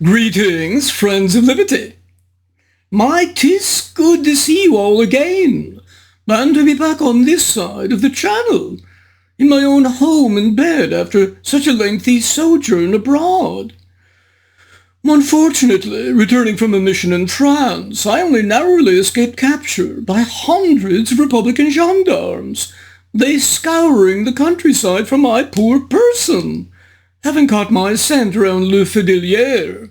Greetings, friends of liberty. My, 'tis good to see you all again, and to be back on this side of the channel, in my own home and bed after such a lengthy sojourn abroad. Unfortunately, returning from a mission in France, I only narrowly escaped capture by hundreds of Republican gendarmes, they scouring the countryside for my poor person, having caught my scent around Le Fidelière.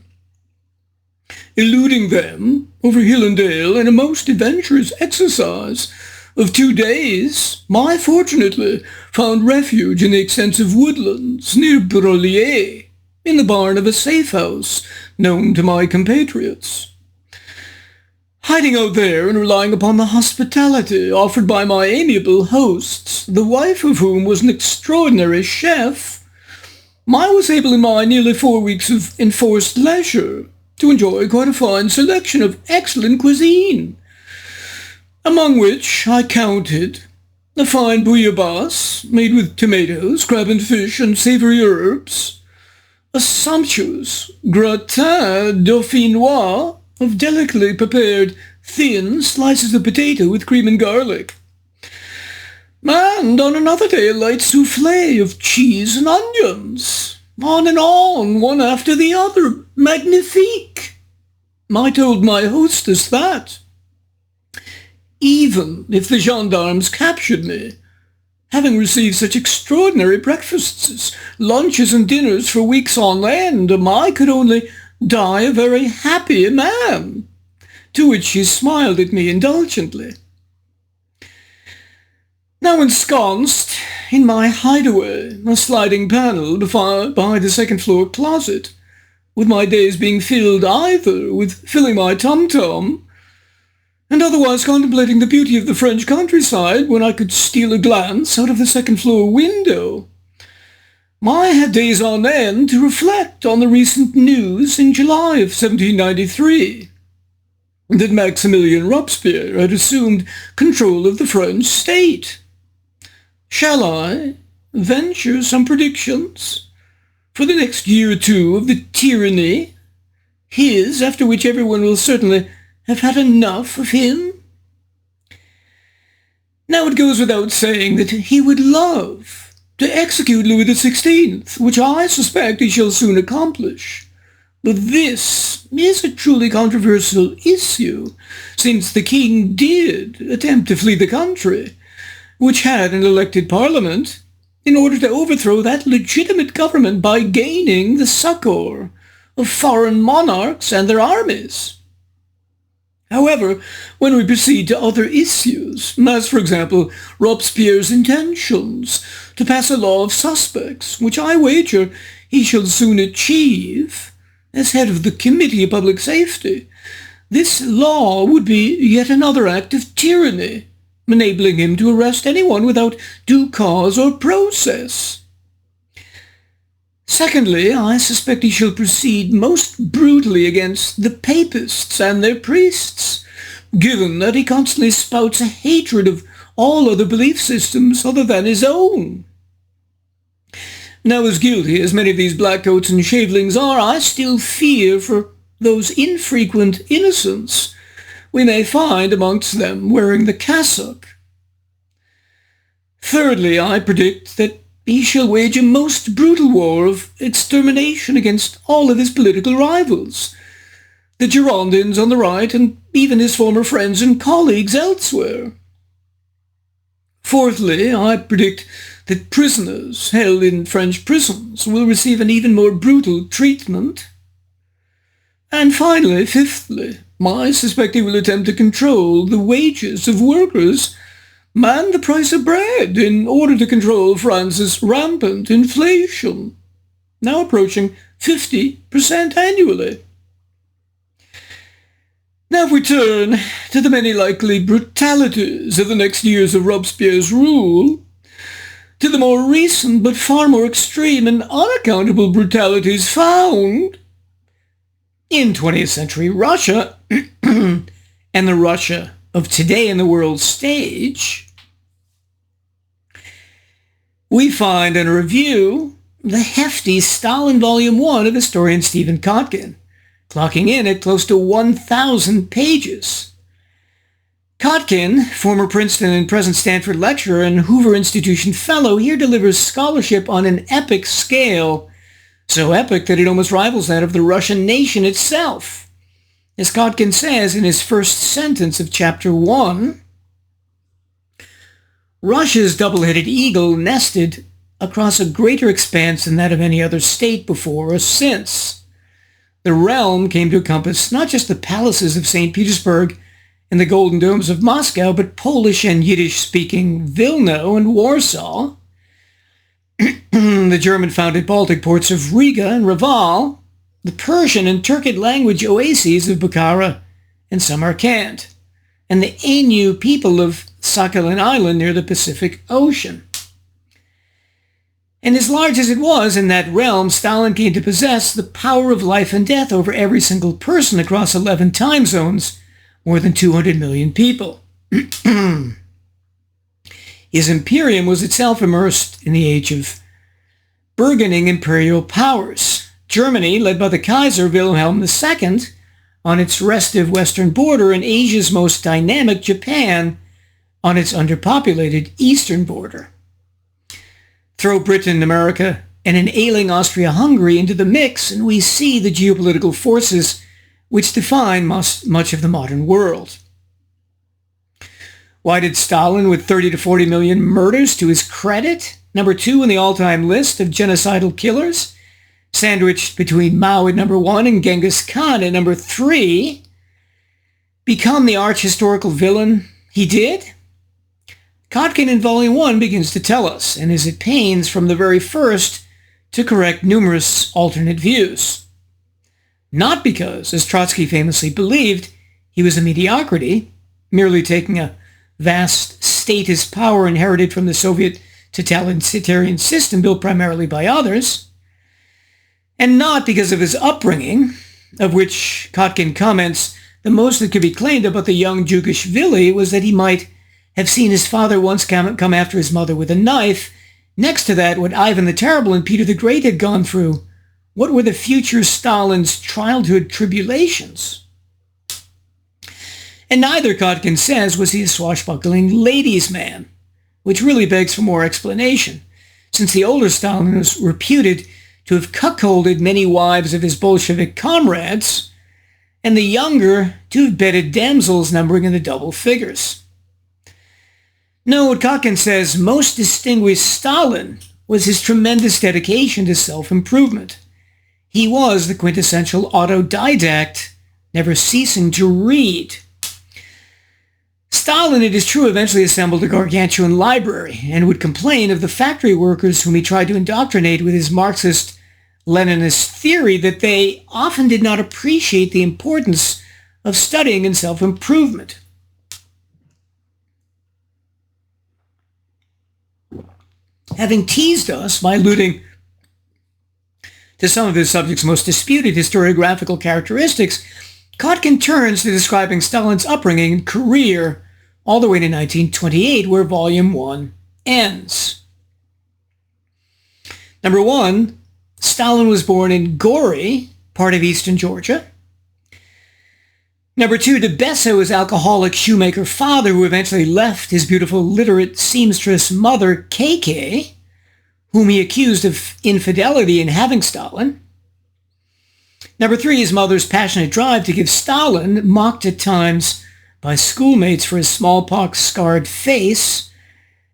Eluding them over hill and dale in a most adventurous exercise of 2 days, I fortunately found refuge in the extensive woodlands near Brolier, in the barn of a safe house known to my compatriots. Hiding out there and relying upon the hospitality offered by my amiable hosts, the wife of whom was an extraordinary chef, I was able in my nearly 4 weeks of enforced leisure to enjoy quite a fine selection of excellent cuisine, among which I counted a fine bouillabaisse made with tomatoes, crab and fish, and savoury herbs, a sumptuous gratin dauphinois of delicately prepared thin slices of potato with cream and garlic, and on another day a light soufflé of cheese and onions. On and on, one after the other. Magnifique! I told my hostess that, even if the gendarmes captured me, having received such extraordinary breakfasts, lunches and dinners for weeks on end, I could only die a very happy man, to which she smiled at me indulgently. Now ensconced in my hideaway, a sliding panel by the second-floor closet, with my days being filled either with filling my tum-tum and otherwise contemplating the beauty of the French countryside when I could steal a glance out of the second-floor window, I had days on end to reflect on the recent news in July of 1793, that Maximilien Robespierre had assumed control of the French state. Shall I venture some predictions for the next year or two of the tyranny, his, after which everyone will certainly have had enough of him? Now it goes without saying that he would love to execute Louis XVI, which I suspect he shall soon accomplish. But this is a truly controversial issue, since the king did attempt to flee the country, which had an elected parliament, in order to overthrow that legitimate government by gaining the succor of foreign monarchs and their armies. However, when we proceed to other issues, as for example Robespierre's intentions to pass a law of suspects, which I wager he shall soon achieve as head of the Committee of Public Safety, this law would be yet another act of tyranny, enabling him to arrest anyone without due cause or process. Secondly, I suspect he shall proceed most brutally against the papists and their priests, given that he constantly spouts a hatred of all other belief systems other than his own. Now, as guilty as many of these blackcoats and shavelings are, I still fear for those infrequent innocents we may find amongst them wearing the cassock. Thirdly, I predict that he shall wage a most brutal war of extermination against all of his political rivals, the Girondins on the right and even his former friends and colleagues elsewhere. Fourthly, I predict that prisoners held in French prisons will receive an even more brutal treatment. And finally, fifthly, I suspect he will attempt to control the wages of workers and the price of bread in order to control France's rampant inflation, now approaching 50% annually. Now if we turn to the many likely brutalities of the next years of Robespierre's rule, to the more recent but far more extreme and unaccountable brutalities found in 20th century Russia and the Russia of today in the world stage, we find in a review the hefty Stalin Volume 1 of historian Stephen Kotkin, clocking in at close to 1,000 pages. Kotkin, former Princeton and present Stanford lecturer and Hoover Institution fellow, here delivers scholarship on an epic scale, so epic that it almost rivals that of the Russian nation itself. As Kotkin says in his first sentence of Chapter 1, Russia's double-headed eagle nested across a greater expanse than that of any other state before or since. The realm came to encompass not just the palaces of St. Petersburg and the golden domes of Moscow, but Polish and Yiddish-speaking Vilna and Warsaw, the German-founded Baltic ports of Riga and Reval, the Persian and Turkic language oases of Bukhara and Samarkand, and the Ainu people of Sakhalin Island near the Pacific Ocean. And as large as it was in that realm, Stalin came to possess the power of life and death over every single person across 11 time zones, more than 200 million people. His imperium was itself immersed in the age of burgeoning imperial powers. Germany, led by the Kaiser Wilhelm II, on its restive western border, and Asia's most dynamic Japan on its underpopulated eastern border. Throw Britain, America, and an ailing Austria-Hungary into the mix, and we see the geopolitical forces which define much of the modern world. Why did Stalin, with 30 to 40 million murders to his credit, number 2 in the all-time list of genocidal killers, sandwiched between Mao at number 1 and Genghis Khan at number 3, become the arch-historical villain he did? Kotkin in Volume 1 begins to tell us, and is at pains from the very first to correct numerous alternate views. Not because, as Trotsky famously believed, he was a mediocrity, merely taking a vast statist power inherited from the Soviet totalitarian system built primarily by others, and not because of his upbringing, of which Kotkin comments, the most that could be claimed about the young Djugashvili was that he might have seen his father once come after his mother with a knife. Next to that, what Ivan the Terrible and Peter the Great had gone through. What were the future Stalin's childhood tribulations? And neither, Kotkin says, was he a swashbuckling ladies' man, which really begs for more explanation, since the older Stalin was reputed to have cuckolded many wives of his Bolshevik comrades, and the younger to have bedded damsels numbering in the double figures. No, what Kotkin says most distinguished Stalin was his tremendous dedication to self-improvement. He was the quintessential autodidact, never ceasing to read. Stalin, it is true, eventually assembled a gargantuan library and would complain of the factory workers whom he tried to indoctrinate with his Marxist-Leninist theory that they often did not appreciate the importance of studying and self-improvement. Having teased us by alluding to some of his subject's most disputed historiographical characteristics, Kotkin turns to describing Stalin's upbringing and career all the way to 1928, where Volume 1 ends. Number 1, Stalin was born in Gori, part of eastern Georgia. Number 2, to Besso, his alcoholic shoemaker father, who eventually left his beautiful literate seamstress mother, KK, whom he accused of infidelity in having Stalin. Number 3, his mother's passionate drive to give Stalin, mocked at times by schoolmates for his smallpox-scarred face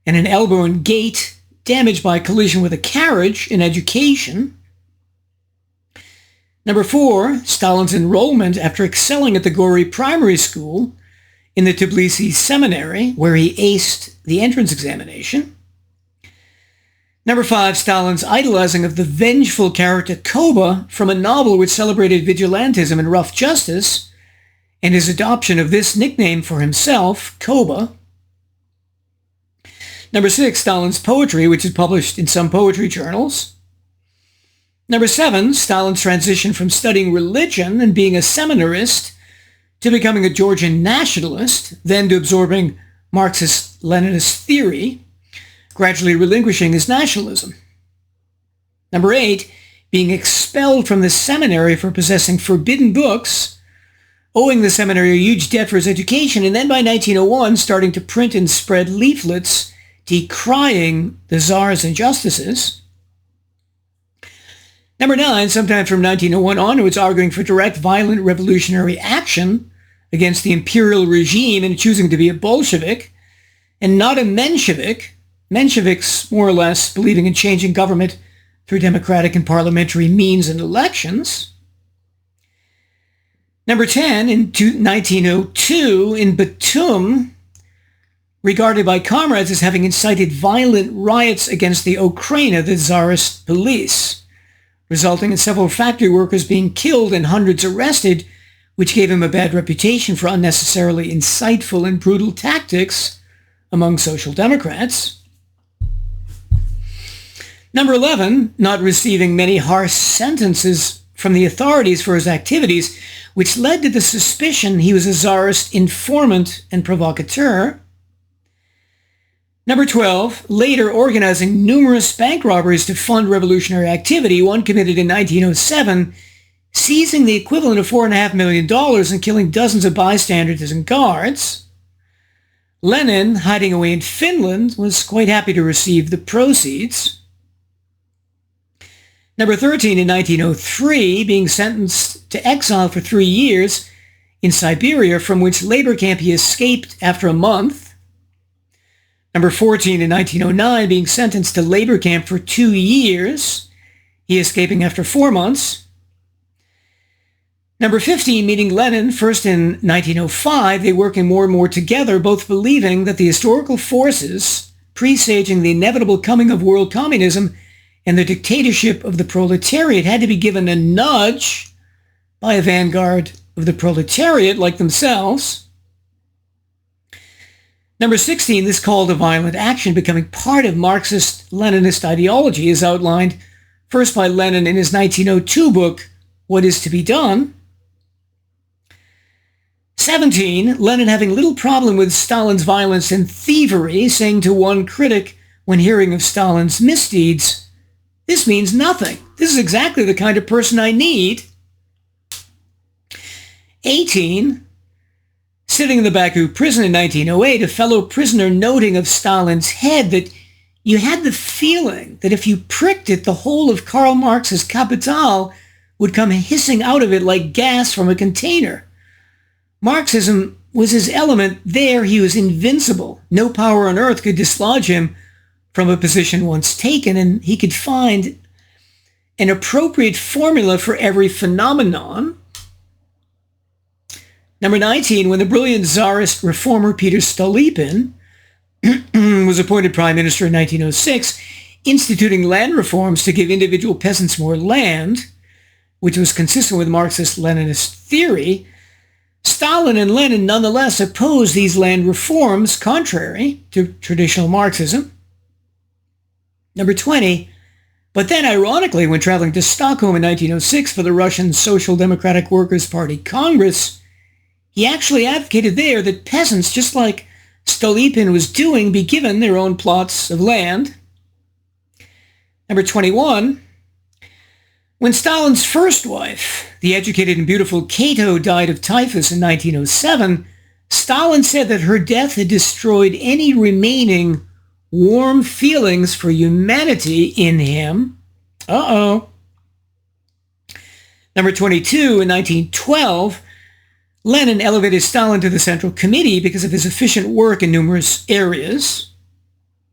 and an elbow and gait damaged by collision with a carriage, in education. Number 4, Stalin's enrollment after excelling at the Gori Primary School in the Tbilisi Seminary, where he aced the entrance examination. Number 5, Stalin's idolizing of the vengeful character Koba from a novel which celebrated vigilantism and rough justice, and his adoption of this nickname for himself, Koba. Number 6, Stalin's poetry, which is published in some poetry journals. Number 7, Stalin's transition from studying religion and being a seminarist to becoming a Georgian nationalist, then to absorbing Marxist-Leninist theory, gradually relinquishing his nationalism. Number 8, being expelled from the seminary for possessing forbidden books, owing the seminary a huge debt for his education, and then by 1901 starting to print and spread leaflets decrying the Tsar's injustices. Number 9, sometime from 1901 onwards, arguing for direct violent revolutionary action against the imperial regime and choosing to be a Bolshevik and not a Menshevik. Mensheviks, more or less, believing in changing government through democratic and parliamentary means and elections. Number 10, in 1902, in Batum, regarded by comrades as having incited violent riots against the Ukraina, the Tsarist police, resulting in several factory workers being killed and hundreds arrested, which gave him a bad reputation for unnecessarily insightful and brutal tactics among social democrats. Number 11, not receiving many harsh sentences from the authorities for his activities, which led to the suspicion he was a Tsarist informant and provocateur. Number 12, later organizing numerous bank robberies to fund revolutionary activity, one committed in 1907, seizing the equivalent of $4.5 million and killing dozens of bystanders and guards. Lenin, hiding away in Finland, was quite happy to receive the proceeds. Number 13, in 1903, being sentenced to exile for 3 years in Siberia, from which labor camp he escaped after a month. Number 14, in 1909, being sentenced to labor camp for 2 years, he escaping after 4 months. Number 15, meeting Lenin, first in 1905, they working more and more together, both believing that the historical forces presaging the inevitable coming of world communism and the dictatorship of the proletariat had to be given a nudge by a vanguard of the proletariat like themselves. Number 16, this call to violent action becoming part of Marxist-Leninist ideology is outlined first by Lenin in his 1902 book, What is to be Done? 17, Lenin having little problem with Stalin's violence and thievery, saying to one critic when hearing of Stalin's misdeeds, "This means nothing. This is exactly the kind of person I need." 18, sitting in the Baku prison in 1908, a fellow prisoner noting of Stalin's head that you had the feeling that if you pricked it, the whole of Karl Marx's Kapital would come hissing out of it like gas from a container. Marxism was his element. There he was invincible. No power on earth could dislodge him from a position once taken, and he could find an appropriate formula for every phenomenon. Number 19, when the brilliant Tsarist reformer Peter Stolypin was appointed prime minister in 1906, instituting land reforms to give individual peasants more land, which was consistent with Marxist-Leninist theory, Stalin and Lenin nonetheless opposed these land reforms contrary to traditional Marxism. Number 20, but then ironically, when traveling to Stockholm in 1906 for the Russian Social Democratic Workers' Party Congress, he actually advocated there that peasants, just like Stolypin was doing, be given their own plots of land. Number 21, when Stalin's first wife, the educated and beautiful Cato, died of typhus in 1907, Stalin said that her death had destroyed any remaining warm feelings for humanity in him. Uh-oh. Number 22, in 1912, Lenin elevated Stalin to the Central Committee because of his efficient work in numerous areas.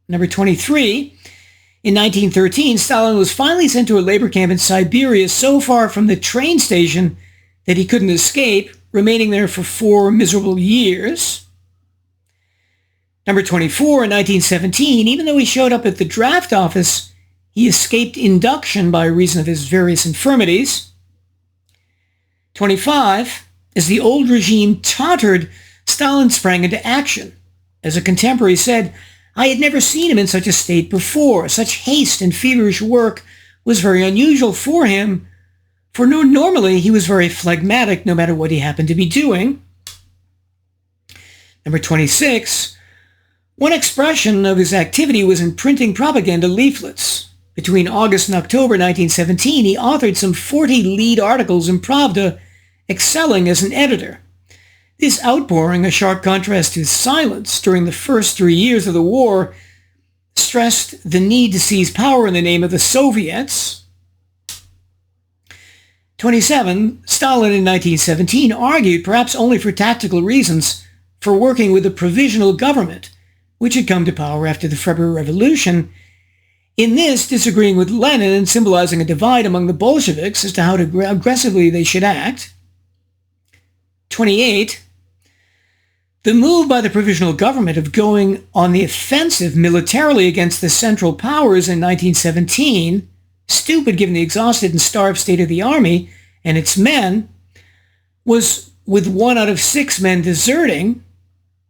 Number 23, in 1913, Stalin was finally sent to a labor camp in Siberia so far from the train station that he couldn't escape, remaining there for 4 miserable years. Number 24, in 1917, even though he showed up at the draft office, he escaped induction by reason of his various infirmities. 25, as the old regime tottered, Stalin sprang into action. As a contemporary said, "I had never seen him in such a state before. Such haste and feverish work was very unusual for him, for normally he was very phlegmatic no matter what he happened to be doing." Number 26, one expression of his activity was in printing propaganda leaflets. Between August and October 1917, he authored some 40 lead articles in Pravda, excelling as an editor. This outpouring, a sharp contrast to his silence during the first 3 years of the war, stressed the need to seize power in the name of the Soviets. 27. Stalin in 1917 argued, perhaps only for tactical reasons, for working with the provisional government, which had come to power after the February Revolution, in this disagreeing with Lenin and symbolizing a divide among the Bolsheviks as to how aggressively they should act. 28. The move by the provisional government of going on the offensive militarily against the Central Powers in 1917, stupid given the exhausted and starved state of the army and its men, was with 1 out of 6 men deserting,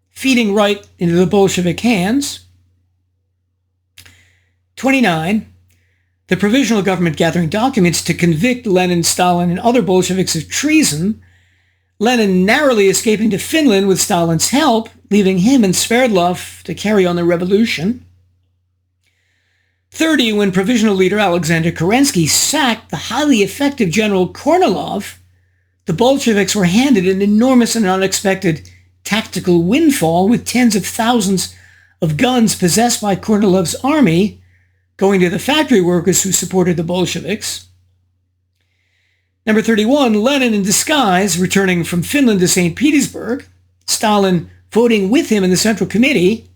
feeding right into the Bolshevik hands. 29. The provisional government gathering documents to convict Lenin, Stalin, and other Bolsheviks of treason, Lenin narrowly escaping to Finland with Stalin's help, leaving him and Sverdlov to carry on the revolution. 30. When provisional leader Alexander Kerensky sacked the highly effective General Kornilov, the Bolsheviks were handed an enormous and unexpected tactical windfall with tens of thousands of guns possessed by Kornilov's army going to the factory workers who supported the Bolsheviks. Number 31, Lenin in disguise, returning from Finland to St. Petersburg, Stalin voting with him in the Central Committee,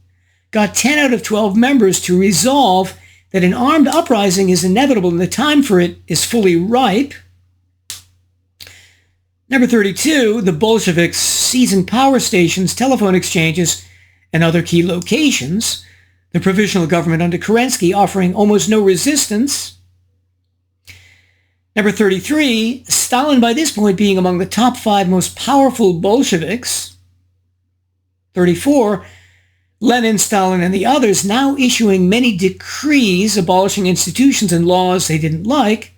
got 10 out of 12 members to resolve that an armed uprising is inevitable and the time for it is fully ripe. Number 32, the Bolsheviks seizing power stations, telephone exchanges, and other key locations, the provisional government under Kerensky offering almost no resistance. Number 33, Stalin by this point being among the top 5 most powerful Bolsheviks. 34, Lenin, Stalin, and the others now issuing many decrees abolishing institutions and laws they didn't like,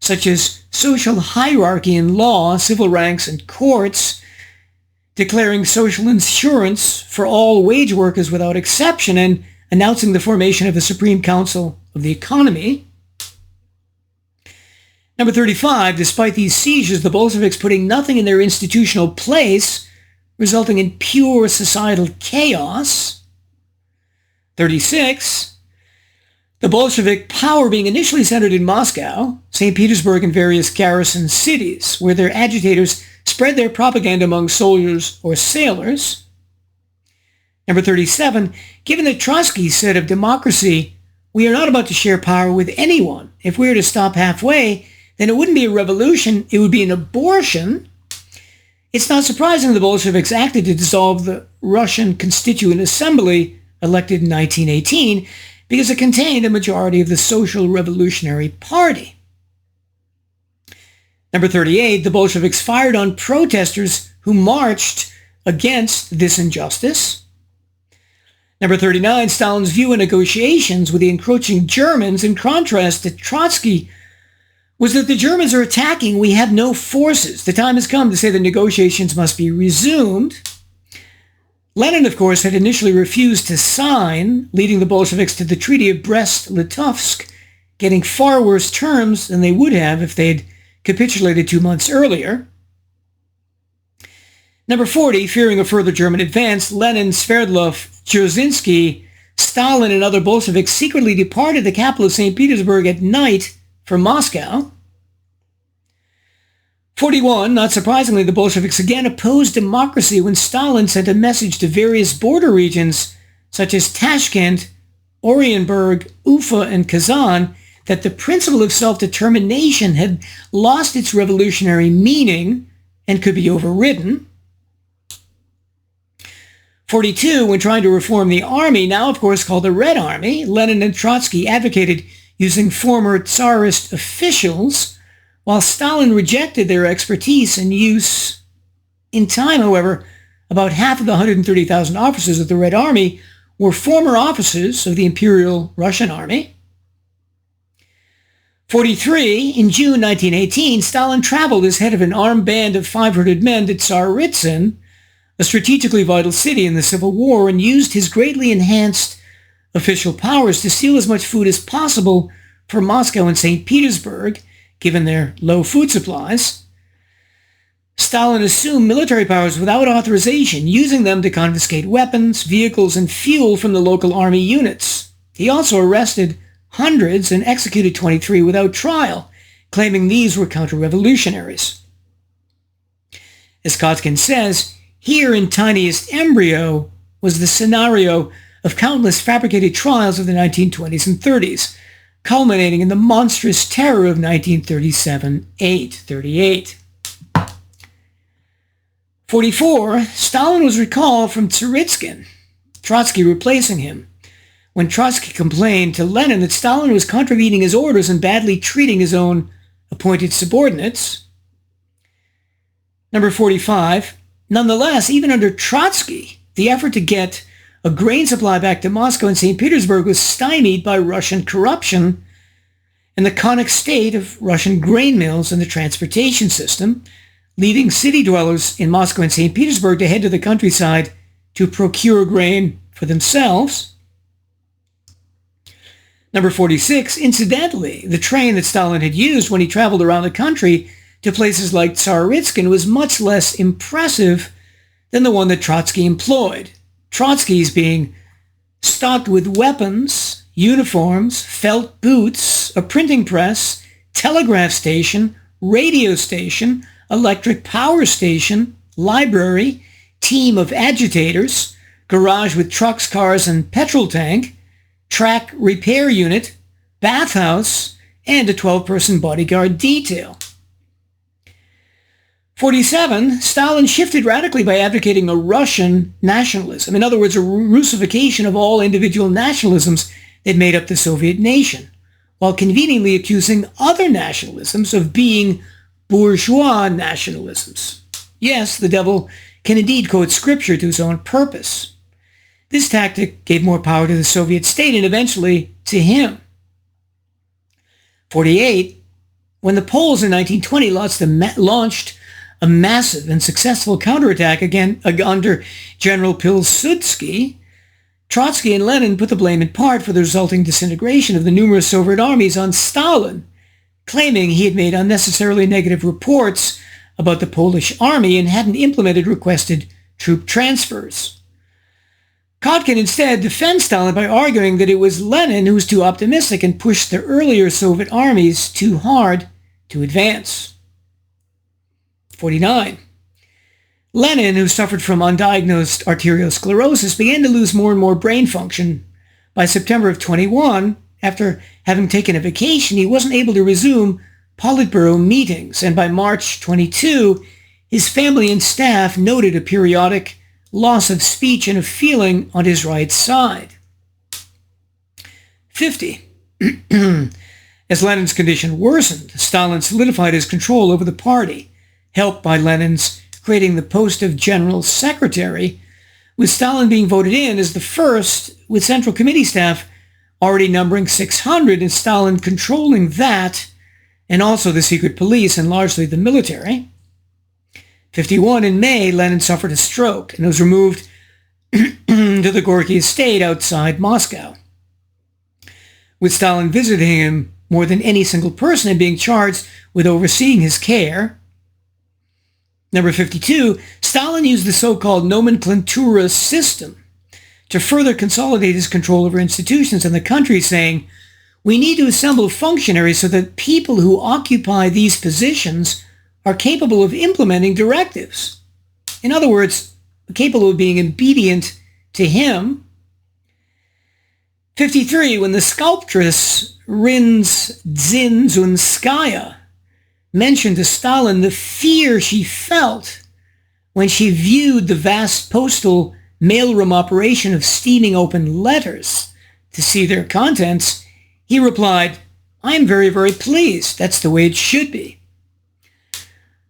such as social hierarchy in law, civil ranks, and courts, declaring social insurance for all wage workers without exception, and announcing the formation of a Supreme Council of the Economy. Number 35, despite these seizures, the Bolsheviks putting nothing in their institutional place, resulting in pure societal chaos. 36, the Bolshevik power being initially centered in Moscow, St. Petersburg, and various garrison cities, where their agitators spread their propaganda among soldiers or sailors. Number 37, given that Trotsky said of democracy, we are not about to share power with anyone. If we were to stop halfway, then it wouldn't be a revolution, it would be an abortion. It's not surprising the Bolsheviks acted to dissolve the Russian Constituent Assembly, elected in 1918, because it contained a majority of the Social Revolutionary Party. Number 38, the Bolsheviks fired on protesters who marched against this injustice. Number 39, Stalin's view of negotiations with the encroaching Germans, in contrast to Trotsky, was that the Germans are attacking, we have no forces. The time has come to say the negotiations must be resumed. Lenin, of course, had initially refused to sign, leading the Bolsheviks to the Treaty of Brest-Litovsk, getting far worse terms than they would have if they'd capitulated 2 months earlier. Number 40, fearing a further German advance, Lenin, Sverdlov, Dzerzhinsky, Stalin, and other Bolsheviks secretly departed the capital of St. Petersburg at night for Moscow. 41, not surprisingly, the Bolsheviks again opposed democracy when Stalin sent a message to various border regions such as Tashkent, Oranienburg, Ufa, and Kazan that the principle of self-determination had lost its revolutionary meaning and could be overridden. 42, when trying to reform the army, now of course called the Red Army, Lenin and Trotsky advocated using former Tsarist officials, while Stalin rejected their expertise and use. In time, however, about half of the 130,000 officers of the Red Army were former officers of the Imperial Russian Army. 43, in June 1918, Stalin traveled as head of an armed band of 500 men to Tsaritsyn, a strategically vital city in the Civil War, and used his greatly enhanced official powers to steal as much food as possible for Moscow and St. Petersburg, given their low food supplies. Stalin assumed military powers without authorization, using them to confiscate weapons, vehicles, and fuel from the local army units. He also arrested hundreds and executed 23 without trial, claiming these were counter-revolutionaries. As Kotkin says, here in tiniest embryo was the scenario of countless fabricated trials of the 1920s and 30s, culminating in the monstrous terror of 1937-38. 44, Stalin was recalled from Tsaritsyn, Trotsky replacing him, when Trotsky complained to Lenin that Stalin was contravening his orders and badly treating his own appointed subordinates. Number 45, nonetheless, even under Trotsky, the effort to get a grain supply back to Moscow and St. Petersburg was stymied by Russian corruption and the conic state of Russian grain mills and the transportation system, leading city dwellers in Moscow and St. Petersburg to head to the countryside to procure grain for themselves. Number 46, incidentally, the train that Stalin had used when he traveled around the country to places like Tsaritsyn was much less impressive than the one that Trotsky employed. Trotsky's being stocked with weapons, uniforms, felt boots, a printing press, telegraph station, radio station, electric power station, library, team of agitators, garage with trucks, cars, and petrol tank, track repair unit, bathhouse, and a 12-person bodyguard detail. 47, Stalin shifted radically by advocating a Russian nationalism. In other words, a Russification of all individual nationalisms that made up the Soviet nation, while conveniently accusing other nationalisms of being bourgeois nationalisms. Yes, the devil can indeed quote scripture to his own purpose. This tactic gave more power to the Soviet state and eventually to him. 48, when the Poles in 1920 launched a massive and successful counterattack again under General Pilsudski, Trotsky and Lenin put the blame in part for the resulting disintegration of the numerous Soviet armies on Stalin, claiming he had made unnecessarily negative reports about the Polish army and hadn't implemented requested troop transfers. Kotkin instead defends Stalin by arguing that it was Lenin who was too optimistic and pushed the earlier Soviet armies too hard to advance. 49. Lenin, who suffered from undiagnosed arteriosclerosis, began to lose more and more brain function. By September of 21, after having taken a vacation, he wasn't able to resume Politburo meetings, and by March 22, his family and staff noted a periodic loss of speech and of feeling on his right side. 50. As Lenin's condition worsened, Stalin solidified his control over the party, helped by Lenin's creating the post of General Secretary, with Stalin being voted in as the first, with Central Committee staff already numbering 600, and Stalin controlling that, and also the secret police and largely the military. 51, in May, Lenin suffered a stroke and was removed to the Gorky estate outside Moscow, with Stalin visiting him more than any single person and being charged with overseeing his care. Number 52, Stalin used the so-called nomenklatura system to further consolidate his control over institutions in the country, saying, "We need to assemble functionaries so that people who occupy these positions are capable of implementing directives." In other words, capable of being obedient to him. 53, when the sculptress Rinzunskaya mentioned to Stalin the fear she felt when she viewed the vast postal mailroom operation of steaming open letters to see their contents, he replied, "I'm very, very pleased. That's the way it should be."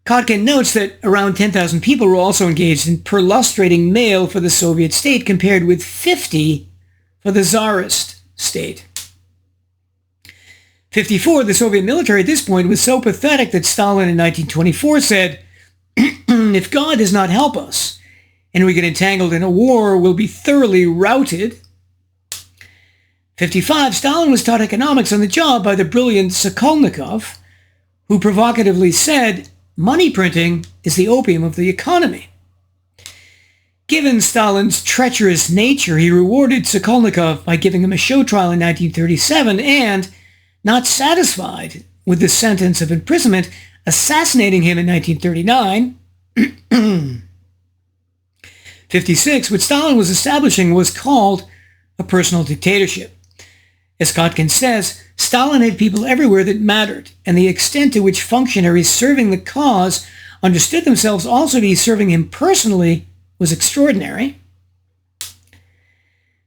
Kotkin notes that around 10,000 people were also engaged in perlustrating mail for the Soviet state, compared with 50 for the Tsarist state. 54, the Soviet military at this point was so pathetic that Stalin in 1924 said, "If God does not help us and we get entangled in a war, we'll be thoroughly routed." 55. Stalin was taught economics on the job by the brilliant Sokolnikov, who provocatively said, "Money printing is the opium of the economy." Given Stalin's treacherous nature, he rewarded Sokolnikov by giving him a show trial in 1937 and, not satisfied with the sentence of imprisonment, assassinating him in 1939. 56. What Stalin was establishing was called a personal dictatorship. As Kotkin says, Stalin had people everywhere that mattered, and the extent to which functionaries serving the cause understood themselves also to be serving him personally was extraordinary.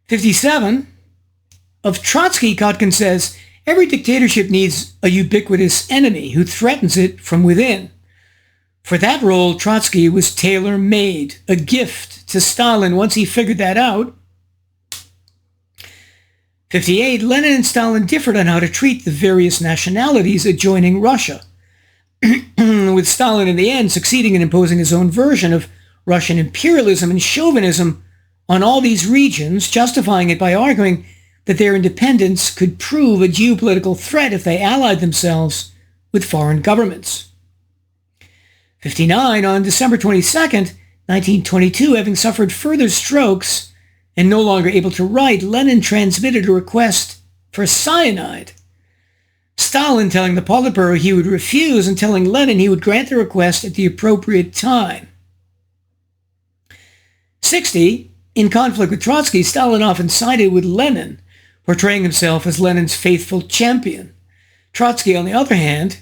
57. Of Trotsky, Kotkin says, every dictatorship needs a ubiquitous enemy who threatens it from within. For that role, Trotsky was tailor-made, a gift to Stalin once he figured that out. 58. Lenin and Stalin differed on how to treat the various nationalities adjoining Russia, with Stalin in the end succeeding in imposing his own version of Russian imperialism and chauvinism on all these regions, justifying it by arguing that their independence could prove a geopolitical threat if they allied themselves with foreign governments. 59. On December 22nd, 1922, having suffered further strokes and no longer able to write, Lenin transmitted a request for cyanide. Stalin telling the Politburo he would refuse and telling Lenin he would grant the request at the appropriate time. 60. In conflict with Trotsky, Stalin often sided with Lenin, portraying himself as Lenin's faithful champion. Trotsky, on the other hand,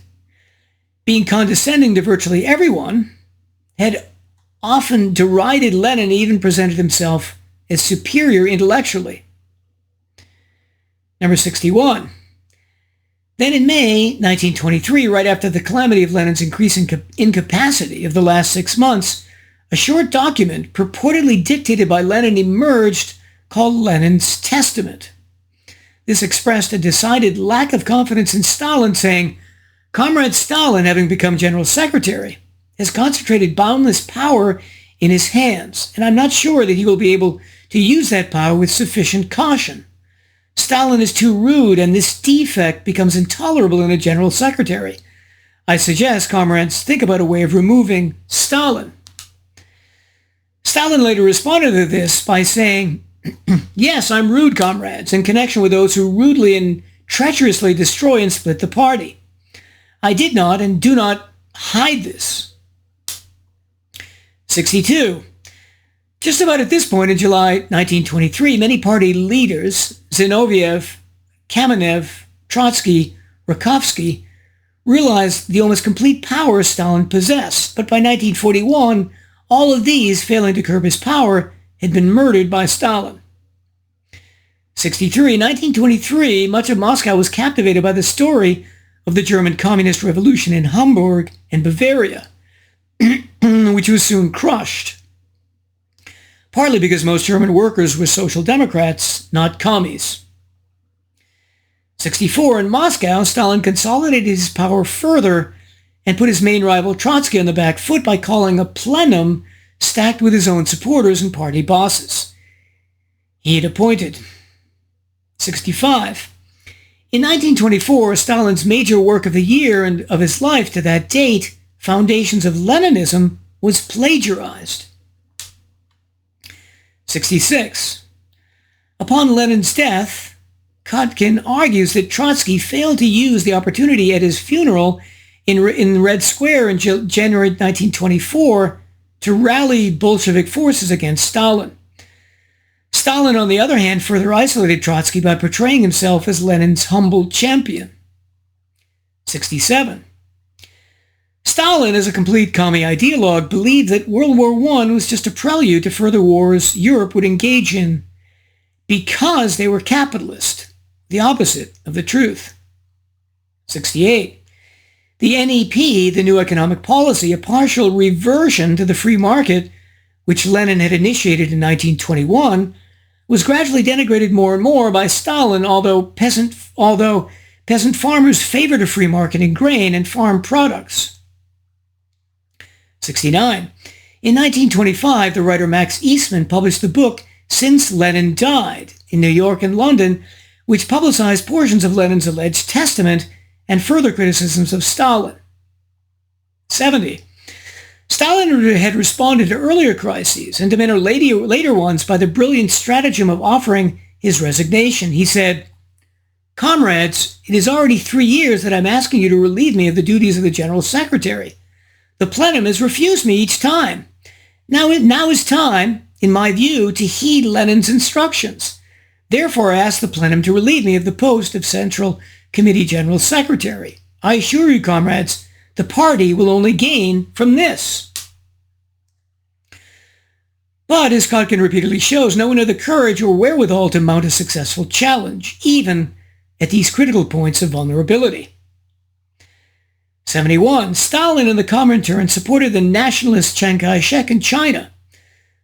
being condescending to virtually everyone, had often derided Lenin and even presented himself as superior intellectually. Number 61. Then in May 1923, right after the calamity of Lenin's increasing incapacity of the last 6 months, a short document purportedly dictated by Lenin emerged called Lenin's Testament. This expressed a decided lack of confidence in Stalin, saying, "Comrade Stalin, having become General Secretary, has concentrated boundless power in his hands, and I'm not sure that he will be able to use that power with sufficient caution. Stalin is too rude, and this defect becomes intolerable in a General Secretary. I suggest, comrades, think about a way of removing Stalin." Stalin later responded to this by saying, "Yes, I'm rude, comrades, in connection with those who rudely and treacherously destroy and split the party. I did not and do not hide this." 62. Just about at this point in July 1923, many party leaders, Zinoviev, Kamenev, Trotsky, Rakovsky, realized the almost complete power Stalin possessed. But by 1941, all of these, failing to curb his power, had been murdered by Stalin. 63. In 1923, much of Moscow was captivated by the story of the German Communist Revolution in Hamburg and Bavaria, which was soon crushed, partly because most German workers were social democrats, not commies. 64. In Moscow, Stalin consolidated his power further and put his main rival Trotsky on the back foot by calling a plenum stacked with his own supporters and party bosses he had appointed. 65. In 1924, Stalin's major work of the year and of his life to that date, Foundations of Leninism, was plagiarized. 66. Upon Lenin's death, Kotkin argues that Trotsky failed to use the opportunity at his funeral in Red Square in January 1924 to rally Bolshevik forces against Stalin. Stalin, on the other hand, further isolated Trotsky by portraying himself as Lenin's humble champion. 67. Stalin, as a complete commie ideologue, believed that World War I was just a prelude to further wars Europe would engage in because they were capitalist, the opposite of the truth. 68. The NEP, the new economic policy, a partial reversion to the free market, which Lenin had initiated in 1921, was gradually denigrated more and more by Stalin, although peasant farmers favored a free market in grain and farm products. 69. In 1925, the writer Max Eastman published the book Since Lenin Died in New York and London, which publicized portions of Lenin's alleged testament and further criticisms of Stalin. 70. Stalin had responded to earlier crises and to many later ones by the brilliant stratagem of offering his resignation. He said, "Comrades, it is already 3 years that I'm asking you to relieve me of the duties of the General Secretary. The plenum has refused me each time. Now is time, in my view, to heed Lenin's instructions. Therefore, I ask the plenum to relieve me of the post of Central Committee General Secretary. I assure you, comrades, the party will only gain from this." But, as Kotkin repeatedly shows, no one had the courage or wherewithal to mount a successful challenge, even at these critical points of vulnerability. 71. Stalin and the Comintern supported the nationalist Chiang Kai-shek in China.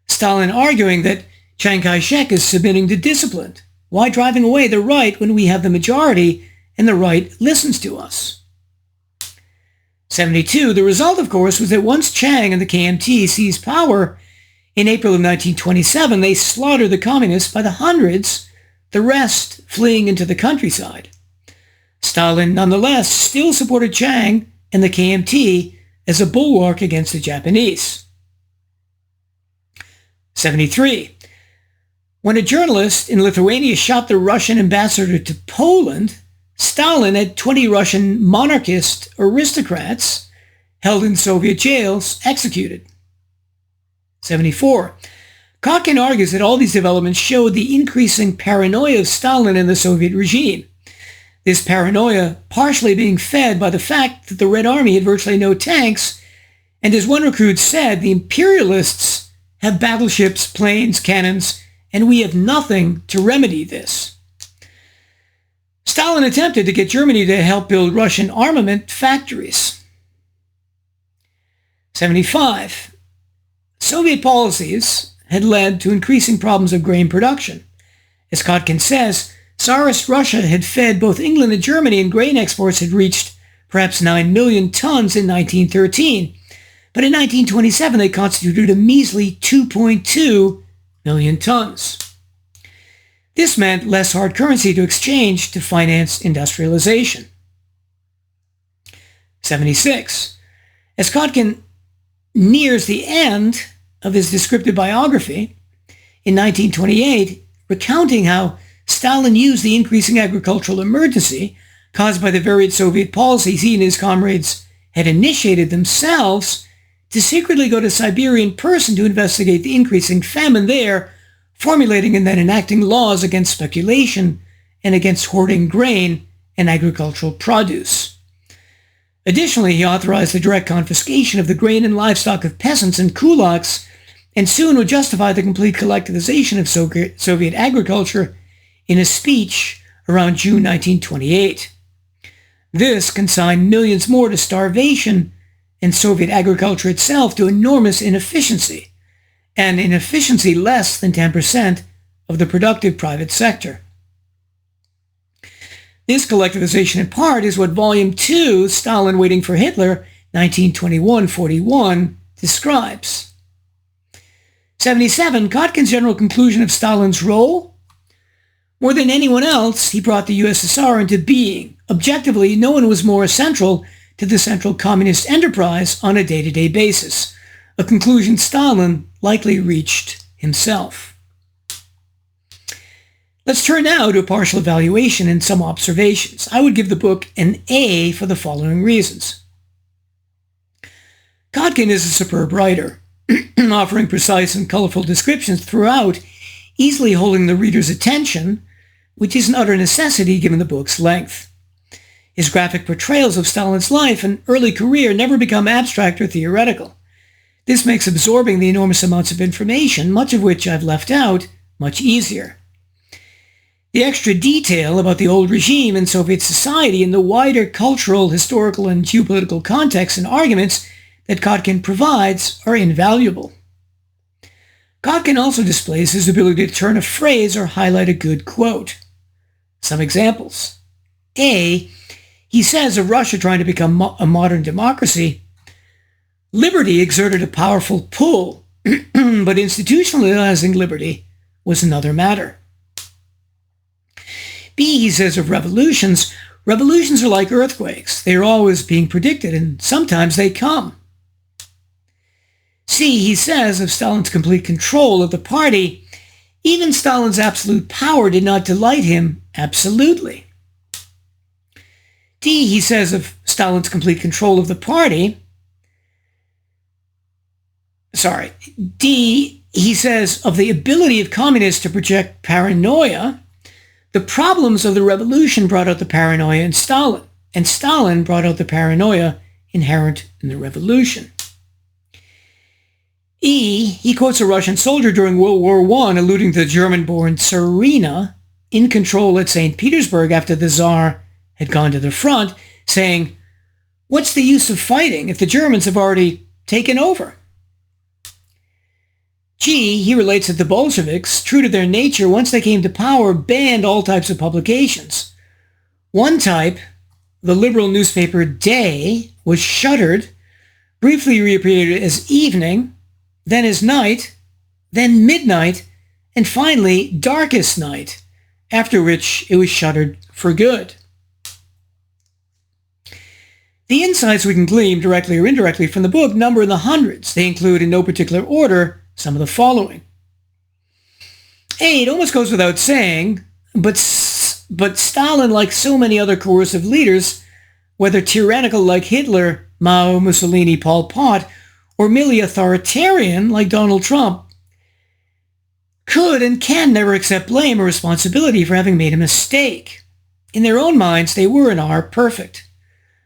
Stalin arguing that Chiang Kai-shek is submitting to discipline. Why driving away the right when we have the majority and the right listens to us? 72. The result, of course, was that once Chiang and the KMT seized power in April of 1927, they slaughtered the communists by the hundreds, the rest fleeing into the countryside. Stalin, nonetheless, still supported Chiang and the KMT as a bulwark against the Japanese. 73. When a journalist in Lithuania shot the Russian ambassador to Poland, Stalin had 20 Russian monarchist aristocrats held in Soviet jails executed. 74. Kotkin argues that all these developments showed the increasing paranoia of Stalin and the Soviet regime. This paranoia partially being fed by the fact that the Red Army had virtually no tanks, and as one recruit said, the imperialists have battleships, planes, cannons, and we have nothing to remedy this. Stalin attempted to get Germany to help build Russian armament factories. 75. Soviet policies had led to increasing problems of grain production. As Kotkin says, Tsarist Russia had fed both England and Germany, and grain exports had reached perhaps 9 million tons in 1913. But in 1927, they constituted a measly 2.2 million tons. This meant less hard currency to exchange to finance industrialization. 76. As Kotkin nears the end of his descriptive biography in 1928, recounting how Stalin used the increasing agricultural emergency caused by the varied Soviet policies he and his comrades had initiated themselves to secretly go to Siberia in person to investigate the increasing famine there, formulating and then enacting laws against speculation and against hoarding grain and agricultural produce. Additionally, he authorized the direct confiscation of the grain and livestock of peasants and kulaks, and soon would justify the complete collectivization of Soviet agriculture in a speech around June 1928. This consigned millions more to starvation and Soviet agriculture itself to enormous inefficiency, and inefficiency less than 10% of the productive private sector. This collectivization in part is what Volume 2, Stalin Waiting for Hitler, 1921-41, describes. 77. Kotkin's general conclusion of Stalin's role? More than anyone else, he brought the USSR into being. Objectively, no one was more essential to the Central Communist enterprise on a day-to-day basis, a conclusion Stalin likely reached himself. Let's turn now to a partial evaluation and some observations. I would give the book an A for the following reasons. Kotkin is a superb writer, offering precise and colorful descriptions throughout, easily holding the reader's attention, which is an utter necessity given the book's length. His graphic portrayals of Stalin's life and early career never become abstract or theoretical. This makes absorbing the enormous amounts of information, much of which I've left out, much easier. The extra detail about the old regime and Soviet society and the wider cultural, historical, and geopolitical contexts and arguments that Kotkin provides are invaluable. Kotkin also displays his ability to turn a phrase or highlight a good quote. Some examples. A. He says of Russia trying to become a modern democracy, liberty exerted a powerful pull, but institutionalizing liberty was another matter. B, he says of revolutions, revolutions are like earthquakes. They are always being predicted, and sometimes they come. C, he says of Stalin's complete control of the party, even Stalin's absolute power did not delight him absolutely. D, he says of Stalin's complete control of the party, D, he says of the ability of communists to project paranoia, the problems of the revolution brought out the paranoia in Stalin, and Stalin brought out the paranoia inherent in the revolution. E, he quotes a Russian soldier during World War I alluding to the German-born Tsarina in control at St. Petersburg after the Tsar had gone to the front, saying, "What's the use of fighting if the Germans have already taken over?" G, he relates that the Bolsheviks, true to their nature, once they came to power, banned all types of publications. One type, the liberal newspaper Day, was shuttered, briefly reappeared as evening, then as night, then midnight, and finally darkest night, after which it was shuttered for good. The insights we can glean directly or indirectly from the book number in the hundreds. They include, in no particular order, some of the following. A, it almost goes without saying, but Stalin, like so many other coercive leaders, whether tyrannical like Hitler, Mao, Mussolini, Pol Pot, or merely authoritarian like Donald Trump, could and can never accept blame or responsibility for having made a mistake. In their own minds, they were and are perfect.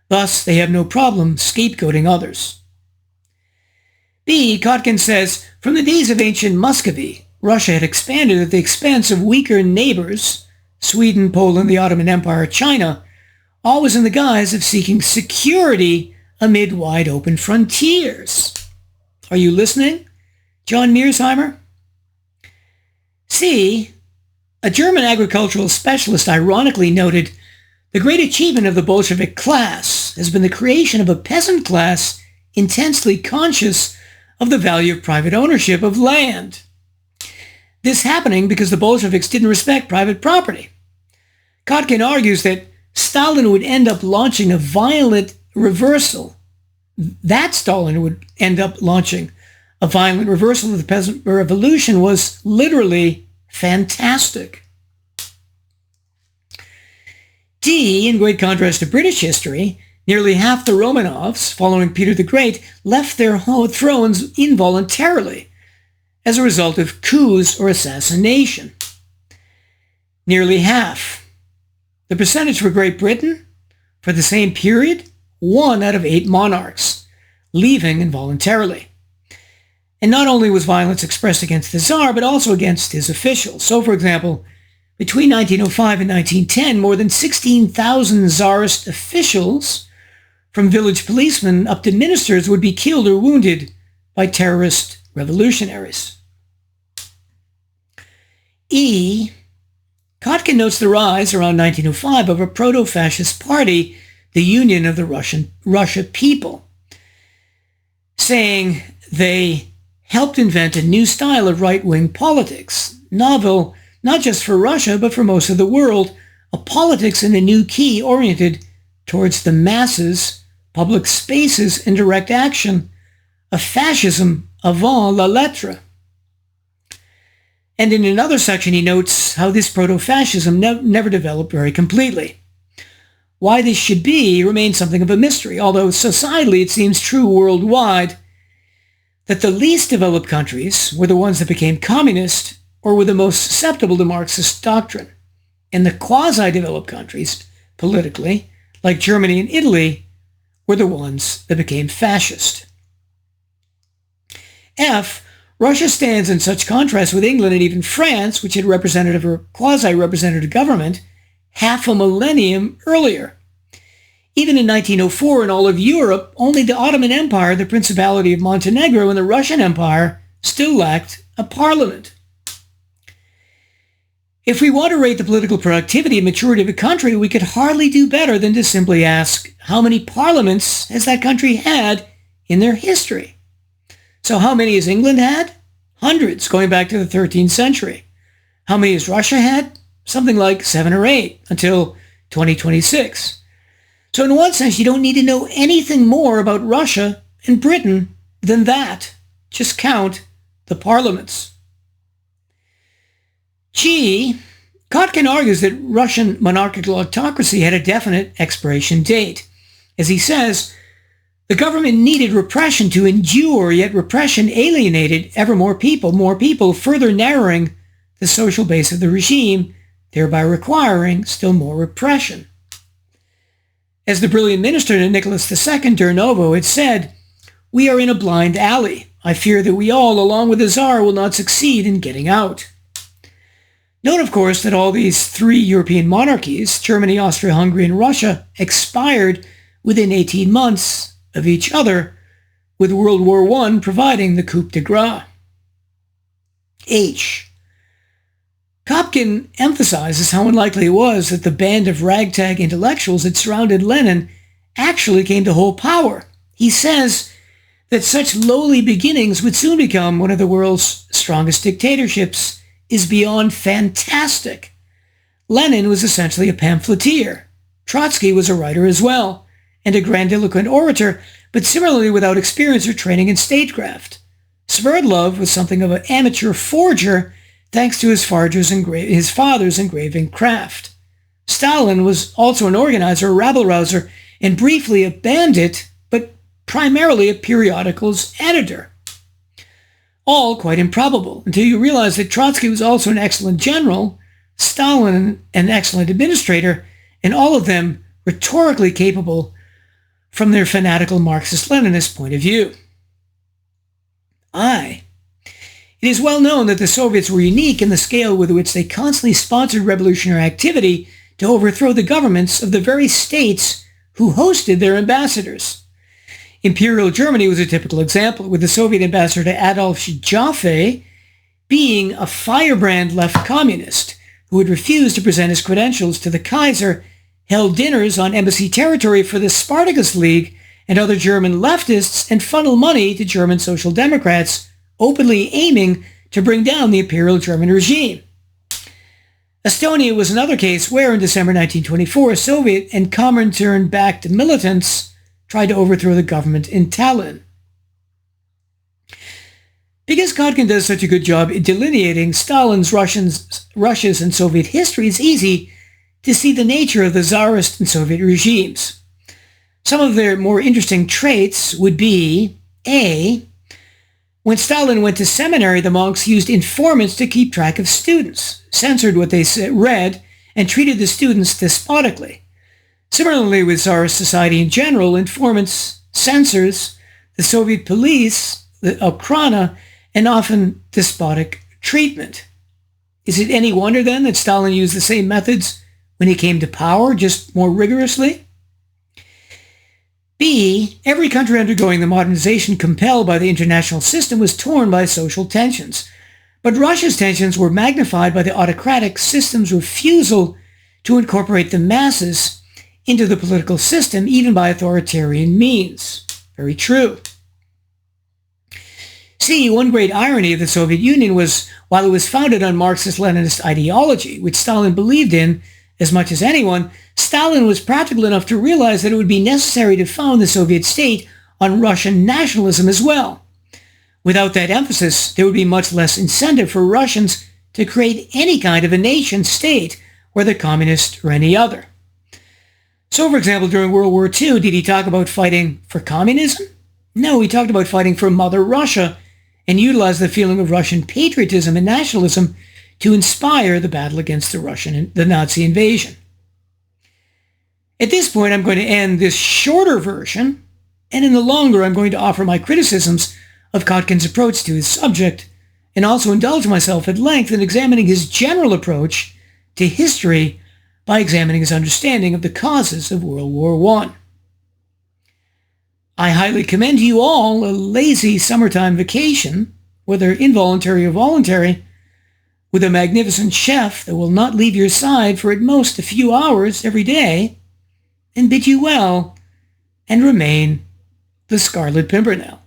Thus, they have no problem scapegoating others. B, Kotkin says, from the days of ancient Muscovy, Russia had expanded at the expense of weaker neighbors, Sweden, Poland, the Ottoman Empire, China, always in the guise of seeking security amid wide open frontiers. Are you listening, John Mearsheimer? C, a German agricultural specialist ironically noted, the great achievement of the Bolshevik class has been the creation of a peasant class intensely conscious of the value of private ownership of land. This happening because the Bolsheviks didn't respect private property. Kotkin argues that Stalin would end up launching a violent reversal. That Stalin would end up launching a violent reversal of the peasant revolution was literally fantastic. D, in great contrast to British history, nearly half the Romanovs, following Peter the Great, left their thrones involuntarily as a result of coups or assassination. Nearly half. The percentage for Great Britain, for the same period, 1 out of 8 monarchs, leaving involuntarily. And not only was violence expressed against the Tsar, but also against his officials. So, for example, between 1905 and 1910, more than 16,000 Tsarist officials, from village policemen up to ministers, would be killed or wounded by terrorist revolutionaries. E, Kotkin notes the rise around 1905 of a proto-fascist party, the Union of the Russia People, saying they helped invent a new style of right-wing politics, novel not just for Russia, but for most of the world, a politics in a new key oriented towards the masses, public spaces, and direct action, a fascism avant la lettre. And in another section, he notes how this proto-fascism never developed very completely. Why this should be remains something of a mystery, although societally it seems true worldwide that the least developed countries were the ones that became communist or were the most susceptible to Marxist doctrine. And the quasi-developed countries, politically, like Germany and Italy, were the ones that became fascist. F, Russia stands in such contrast with England and even France, which had representative or quasi-representative government, half a millennium earlier. Even in 1904 in all of Europe, only the Ottoman Empire, the Principality of Montenegro, and the Russian Empire still lacked a parliament. If we want to rate the political productivity and maturity of a country, we could hardly do better than to simply ask, how many parliaments has that country had in their history? So how many has England had? Hundreds, going back to the 13th century. How many has Russia had? something like 7 or 8 until 2026. So in one sense, you don't need to know anything more about Russia and Britain than that. Just count the parliaments. G. Kotkin argues that Russian monarchical autocracy had a definite expiration date. As he says, the government needed repression to endure, yet repression alienated ever more people, further narrowing the social base of the regime, thereby requiring still more repression. As the brilliant minister Nicholas II Durnovo had said, "We are in a blind alley. I fear that we all, along with the Tsar, will not succeed in getting out." Note, of course, that all these 3 European monarchies, Germany, Austria-Hungary, and Russia, expired within 18 months of each other, with World War I providing the coup de grace. H. Kotkin emphasizes how unlikely it was that the band of ragtag intellectuals that surrounded Lenin actually came to hold power. He says that such lowly beginnings would soon become one of the world's strongest dictatorships is beyond fantastic. Lenin was essentially a pamphleteer. Trotsky was a writer as well, and a grandiloquent orator, but similarly without experience or training in statecraft. Sverdlov was something of an amateur forger thanks to his father's engraving craft. Stalin was also an organizer, a rabble-rouser, and briefly a bandit, but primarily a periodical's editor. All quite improbable, until you realize that Trotsky was also an excellent general, Stalin an excellent administrator, and all of them rhetorically capable from their fanatical Marxist-Leninist point of view. It is well known that the Soviets were unique in the scale with which they constantly sponsored revolutionary activity to overthrow the governments of the very states who hosted their ambassadors. Imperial Germany was a typical example, with the Soviet ambassador Adolf Joffe being a firebrand left communist who would refuse to present his credentials to the Kaiser, held dinners on embassy territory for the Spartacus League and other German leftists, and funneled money to German Social Democrats, openly aiming to bring down the Imperial German regime. Estonia was another case where, in December 1924, Soviet and Comintern-backed militants tried to overthrow the government in Tallinn. Because Kotkin does such a good job in delineating Stalin's, Russia's, and Soviet history, it's easy to see the nature of the Tsarist and Soviet regimes. Some of their more interesting traits would be, A, when Stalin went to seminary, the monks used informants to keep track of students, censored what they read, and treated the students despotically. Similarly, with Tsarist society in general, informants, censors, the Soviet police, the Okhrana, and often despotic treatment. Is it any wonder then that Stalin used the same methods when he came to power, just more rigorously? B, every country undergoing the modernization compelled by the international system was torn by social tensions. But Russia's tensions were magnified by the autocratic system's refusal to incorporate the masses into the political system, even by authoritarian means. Very true. C, one great irony of the Soviet Union was, while it was founded on Marxist-Leninist ideology, which Stalin believed in as much as anyone, Stalin was practical enough to realize that it would be necessary to found the Soviet state on Russian nationalism as well. Without that emphasis, there would be much less incentive for Russians to create any kind of a nation-state, whether communist or any other. So, for example, during World War II, did he talk about fighting for communism? No, he talked about fighting for Mother Russia and utilized the feeling of Russian patriotism and nationalism to inspire the battle against the Nazi invasion. At this point, I'm going to end this shorter version, and in the longer, I'm going to offer my criticisms of Kotkin's approach to his subject, and also indulge myself at length in examining his general approach to history by examining his understanding of the causes of World War I. I highly commend to you all a lazy summertime vacation, whether involuntary or voluntary, with a magnificent chef that will not leave your side for at most a few hours every day, and bid you well and remain the Scarlet Pimpernel.